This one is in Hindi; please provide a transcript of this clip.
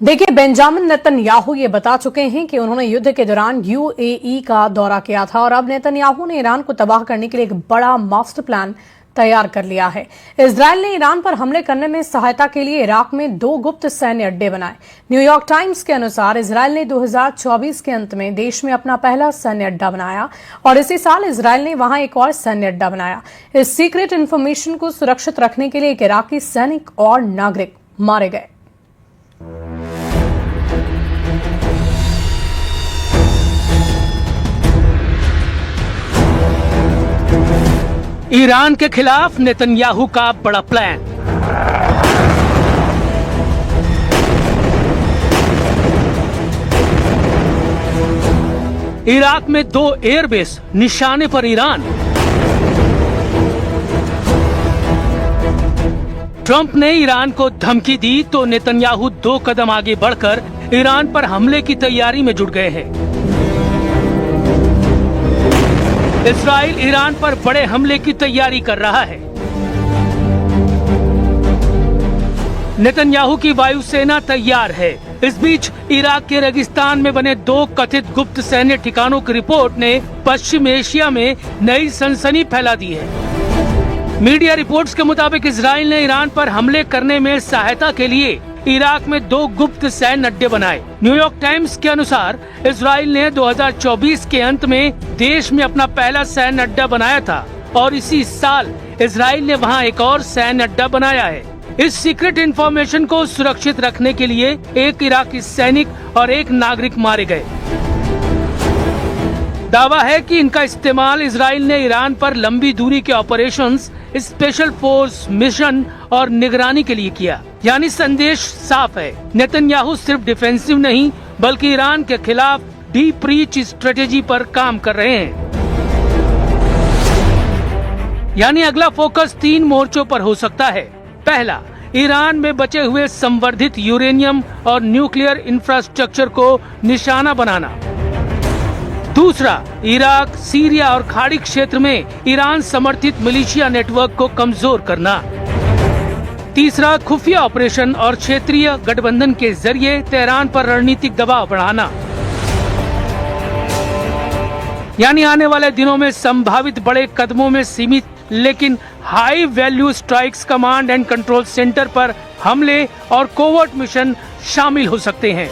देखिए, बेंजामिन नेतन्याहू ये बता चुके हैं कि उन्होंने युद्ध के दौरान यूएई का दौरा किया था और अब नेतन्याहू ने ईरान को तबाह करने के लिए एक बड़ा मास्टर प्लान तैयार कर लिया है। इजरायल ने ईरान पर हमले करने में सहायता के लिए इराक में 2 गुप्त सैन्य अड्डे बनाए। न्यूयॉर्क टाइम्स के अनुसार इजरायल ने 2024 के अंत में देश में अपना पहला सैन्य अड्डा बनाया और इसी साल इजरायल ने वहां एक और सैन्य अड्डा बनाया। इस सीक्रेट इन्फॉर्मेशन को सुरक्षित रखने के लिए एक इराकी सैनिक और नागरिक मारे गए। ईरान के खिलाफ नेतन्याहू का बड़ा प्लान। इराक में 2 एयरबेस निशाने पर ईरान। ट्रंप ने ईरान को धमकी दी तो नेतन्याहू 2 कदम आगे बढ़कर ईरान पर हमले की तैयारी में जुट गए हैं। इस्राइल ईरान पर बड़े हमले की तैयारी कर रहा है। नेतन्याहू की वायुसेना तैयार है। इस बीच इराक के रेगिस्तान में बने 2 कथित गुप्त सैन्य ठिकानों की रिपोर्ट ने पश्चिम एशिया में नई सनसनी फैला दी है। मीडिया रिपोर्ट्स के मुताबिक इजराइल ने ईरान पर हमले करने में सहायता के लिए इराक में 2 गुप्त सैन्य अड्डे बनाए। न्यूयॉर्क टाइम्स के अनुसार इजराइल ने 2024 के अंत में देश में अपना पहला सैन्य अड्डा बनाया था और इसी साल इजराइल ने वहां एक और सैन्य अड्डा बनाया है। इस सीक्रेट इंफॉर्मेशन को सुरक्षित रखने के लिए एक इराकी सैनिक और एक नागरिक मारे गए। दावा है कि इनका इस्तेमाल इजराइल ने ईरान पर लंबी दूरी के ऑपरेशंस, स्पेशल फोर्स मिशन और निगरानी के लिए किया। यानी संदेश साफ है, नेतन्याहू सिर्फ डिफेंसिव नहीं बल्कि ईरान के खिलाफ डीप रीच स्ट्रेटेजी पर काम कर रहे हैं। यानी अगला फोकस 3 मोर्चों पर हो सकता है। पहला, ईरान में बचे हुए संवर्धित यूरेनियम और न्यूक्लियर इंफ्रास्ट्रक्चर को निशाना बनाना। दूसरा, इराक, सीरिया और खाड़ी क्षेत्र में ईरान समर्थित मिलिशिया नेटवर्क को कमजोर करना। तीसरा, खुफिया ऑपरेशन और क्षेत्रीय गठबंधन के जरिए तेहरान पर रणनीतिक दबाव बढ़ाना। यानी आने वाले दिनों में संभावित बड़े कदमों में सीमित लेकिन high value strikes command and control centre पर हमले और कोवर्ट मिशन शामिल हो सकते हैं।